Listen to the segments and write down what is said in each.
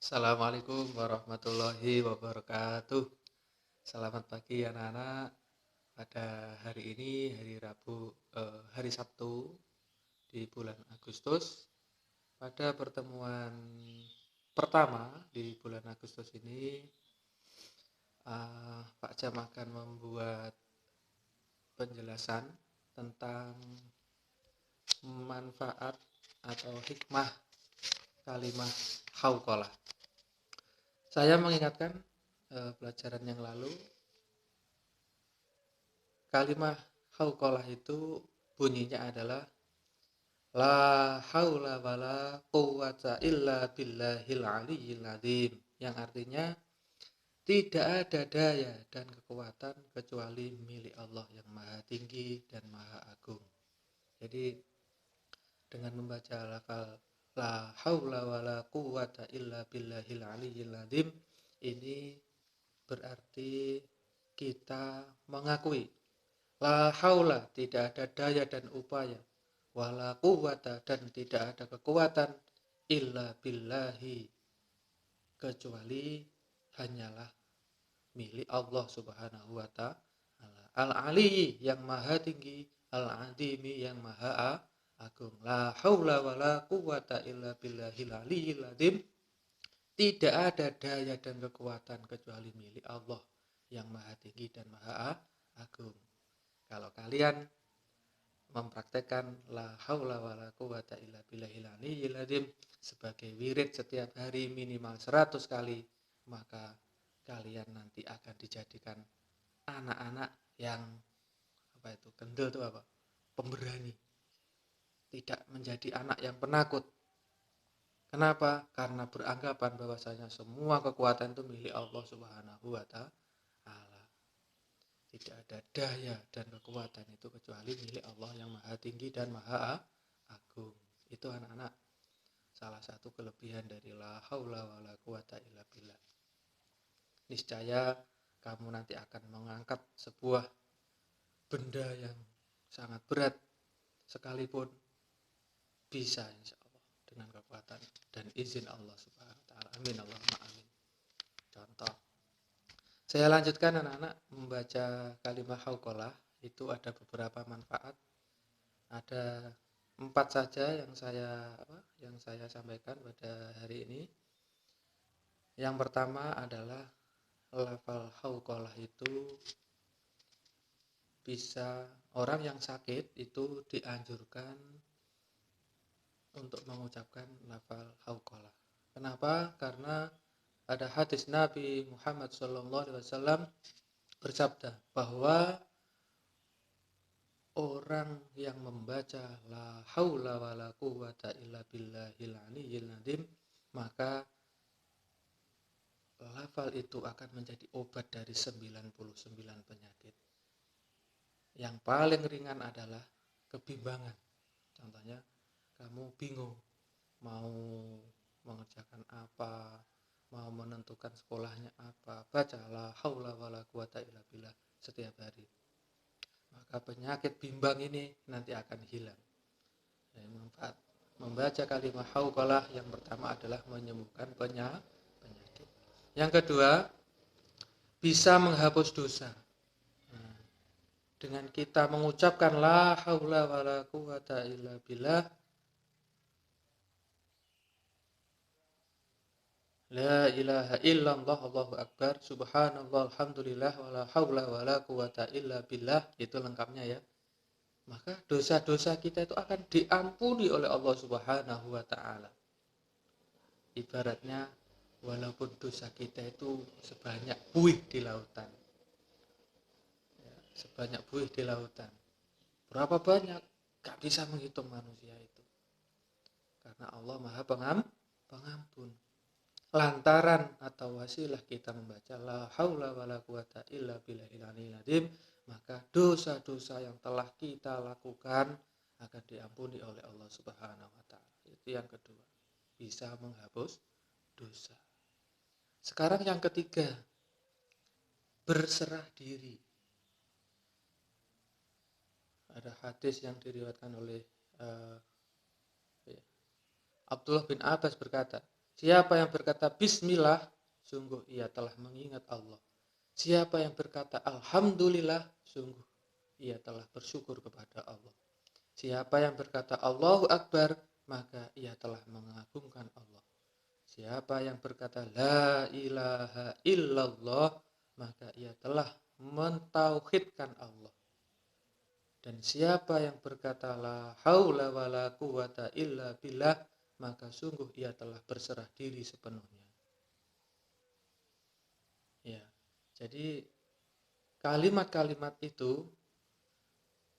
Assalamualaikum warahmatullahi wabarakatuh. Selamat pagi anak-anak. Pada hari ini hari Sabtu di bulan Agustus. Pada pertemuan pertama di bulan Agustus ini, Pak Jam akan membuat penjelasan tentang manfaat atau hikmah kalimat hauqalah. Saya mengingatkan pelajaran yang lalu, kalimat hauqalah itu bunyinya adalah la haula wala quwwata illa billahil aliyyil azim, yang artinya tidak ada daya dan kekuatan kecuali milik Allah yang maha tinggi dan maha agung. Jadi dengan membaca lafal la haula wala quwwata illa billahil aliyyil azim, ini berarti kita mengakui la haula, tidak ada daya dan upaya, wala quwwata, dan tidak ada kekuatan, illa billahi, kecuali hanyalah milik Allah Subhanahu wa ta'ala, al-ali, yang maha tinggi, al-azimi, yang maha agung. La haula wala quwwata illa billahil aliyil azim, tidak ada daya dan kekuatan kecuali milik Allah yang maha tinggi dan maha agung. Kalau kalian mempraktekkan la haula wala quwwata illa billahil aliyyil azim sebagai wirid setiap hari minimal 100 kali, maka kalian nanti akan dijadikan anak-anak yang kendel itu apa? Pemberani. Tidak menjadi anak yang penakut. Kenapa? Karena beranggapan bahwasanya semua kekuatan itu milik Allah Subhanahu wa ta'ala. Tidak ada daya dan kekuatan itu kecuali milik Allah yang maha tinggi dan maha agung. Itu anak-anak salah satu kelebihan dari la haula wala quwata illa billah. Niscaya kamu nanti akan mengangkat sebuah benda yang sangat berat sekalipun bisa, insya Allah, dengan kekuatan dan izin Allah Subhanahu wa ta'ala. Amin Allahumma amin. Contoh, saya lanjutkan anak-anak membaca kalimat hauqalah. Itu ada beberapa manfaat. Ada 4 saja yang saya sampaikan pada hari ini. Yang pertama adalah lafal hauqalah itu bisa, orang yang sakit itu dianjurkan untuk mengucapkan lafal hauqalah. Kenapa? Karena ada hadis Nabi Muhammad SAW bersabda bahwa orang yang membaca la haula wala quwwata illa billahil aliyyil azim, maka lafal itu akan menjadi obat dari 99 penyakit. Yang paling ringan adalah kebimbangan. Contohnya, kamu bingung mau mengerjakan apa, mau menentukan sekolahnya apa, baca la haula wala quwwata illa billah setiap hari. Maka penyakit bimbang ini nanti akan hilang. Manfaat membaca kalimat hauqalah yang pertama adalah menyembuhkan penyakit. Yang kedua, bisa menghapus dosa. Dengan kita mengucapkan la haula wala quwwata illa billah, la ilaha illallah, Allahu akbar, subhanallah, alhamdulillah, wala haula wala quwwata illa billah, itu lengkapnya ya. Maka dosa-dosa kita itu akan diampuni oleh Allah Subhanahu wa ta'ala. Ibaratnya walaupun dosa kita itu sebanyak buih di lautan. Sebanyak buih di lautan. Berapa banyak? Gak bisa menghitung manusia itu. Karena Allah maha pengampun. Lantaran atau wasilah kita membaca la haula wala quwata illa billahil aliyil azim, maka dosa-dosa yang telah kita lakukan akan diampuni oleh Allah Subhanahu wa ta'ala. Itu yang kedua, bisa menghapus dosa. Sekarang yang ketiga, berserah diri. Ada hadis yang diriwayatkan oleh Abdullah bin Abbas berkata, Siapa yang berkata bismillah, sungguh ia telah mengingat Allah. Siapa yang berkata alhamdulillah, sungguh ia telah bersyukur kepada Allah. Siapa yang berkata Allahu Akbar, maka ia telah mengagungkan Allah. Siapa yang berkata la ilaha illallah, maka ia telah mentauhidkan Allah. Dan siapa yang berkata la haula wala quwata illa billah, maka sungguh ia telah berserah diri sepenuhnya. Ya. Jadi kalimat-kalimat itu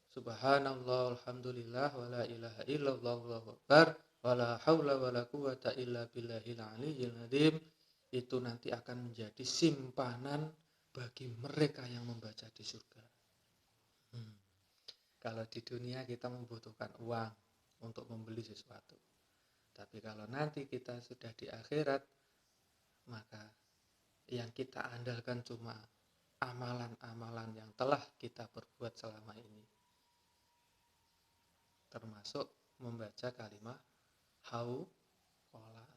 subhanallah alhamdulillah wala ilaha illallah wallahu akbar wala haula wala quwata illa billahil aliyyil azim itu nanti akan menjadi simpanan bagi mereka yang membaca di surga. Kalau di dunia kita membutuhkan uang untuk membeli sesuatu. Tapi kalau nanti kita sudah di akhirat, maka yang kita andalkan cuma amalan-amalan yang telah kita perbuat selama ini. Termasuk membaca kalimat hauqalah.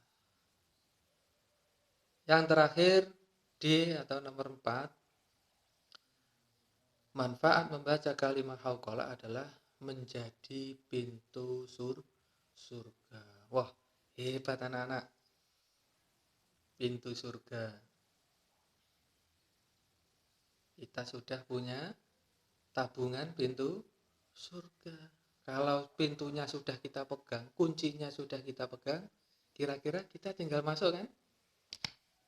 Yang terakhir D atau nomor 4, manfaat membaca kalimat hauqalah adalah menjadi pintu surga. Wah, hebat anak-anak. Pintu surga. Kita sudah punya tabungan pintu surga. Kalau pintunya sudah kita pegang, kuncinya sudah kita pegang, kira-kira kita tinggal masuk kan?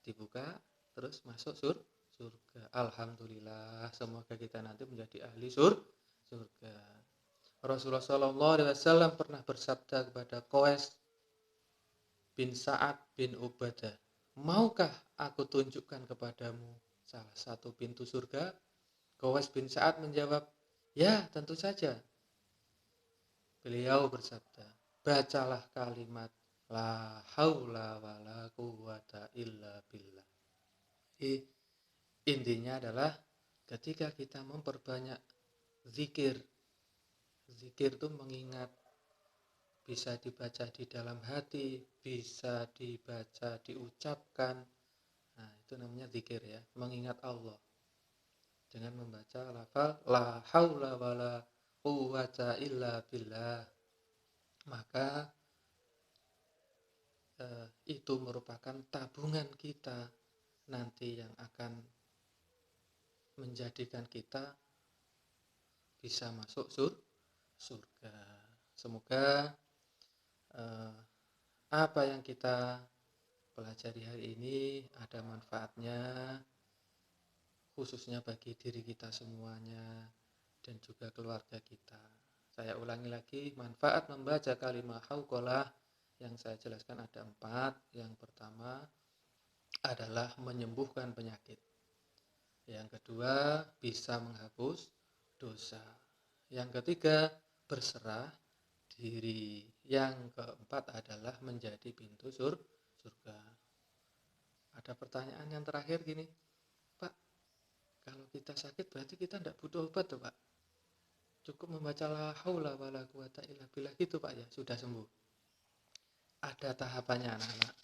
Dibuka, terus masuk surga. Alhamdulillah, semoga kita nanti menjadi ahli surga. Rasulullah SAW pernah bersabda kepada Qais bin Sa'ad bin Ubadah, maukah aku tunjukkan kepadamu salah satu pintu surga? Qais bin Sa'ad menjawab, ya tentu saja. Beliau bersabda, bacalah kalimat la haula wala quwata illa billah. Intinya adalah ketika kita memperbanyak zikir itu mengingat, bisa dibaca di dalam hati, bisa dibaca diucapkan. Nah, itu namanya zikir ya, mengingat Allah. Dengan membaca lafal la haula wala quwata illa billah, maka itu merupakan tabungan kita nanti yang akan menjadikan kita bisa masuk surga. Semoga apa yang kita pelajari hari ini ada manfaatnya, khususnya bagi diri kita semuanya dan juga keluarga kita. Saya ulangi lagi, manfaat membaca kalimat hauqalah yang saya jelaskan ada 4. Yang pertama adalah menyembuhkan penyakit. Yang kedua, bisa menghapus dosa. Yang ketiga, berserah diri. Yang keempat adalah menjadi pintu surga. Ada pertanyaan yang terakhir gini, Pak, kalau kita sakit berarti kita tidak butuh obat tuh Pak? Cukup membaca la haula wala quwata illa billah gitu Pak ya, sudah sembuh. Ada tahapannya anak-anak.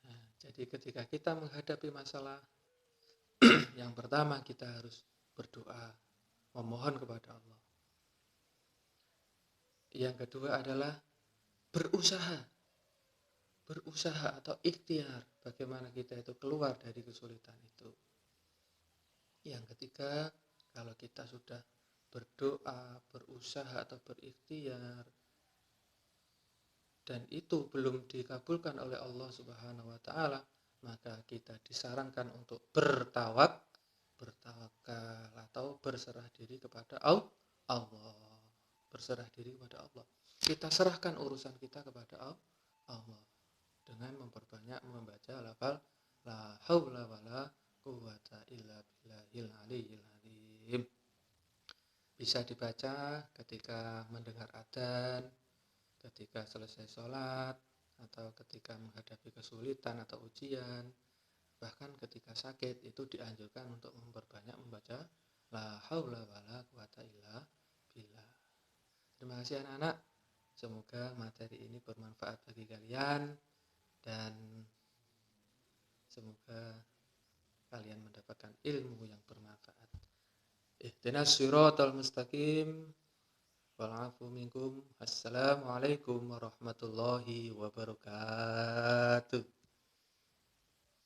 Nah, jadi ketika kita menghadapi masalah, yang pertama kita harus berdoa, memohon kepada Allah. Yang kedua adalah berusaha atau ikhtiar bagaimana kita itu keluar dari kesulitan itu. Yang ketiga, kalau kita sudah berdoa, berusaha atau berikhtiar dan itu belum dikabulkan oleh Allah Subhanahu wa taala, maka kita disarankan untuk bertawakal atau berserah diri kepada Allah. Berserah diri kepada Allah. Kita serahkan urusan kita kepada Allah dengan memperbanyak membaca lafal la haula wala quwata illa billahil aliyyil azim. Bisa dibaca ketika mendengar adzan, ketika selesai sholat, atau ketika menghadapi kesulitan atau ujian, bahkan ketika sakit itu dianjurkan untuk memperbanyak membaca la haula wala quwata illa billah. Terima kasih anak-anak, semoga materi ini bermanfaat bagi kalian. dan semoga kalian mendapatkan ilmu yang bermanfaat. Ihdinas siratal mustaqim. Wal minkum. Assalamualaikum warahmatullahi wabarakatuh.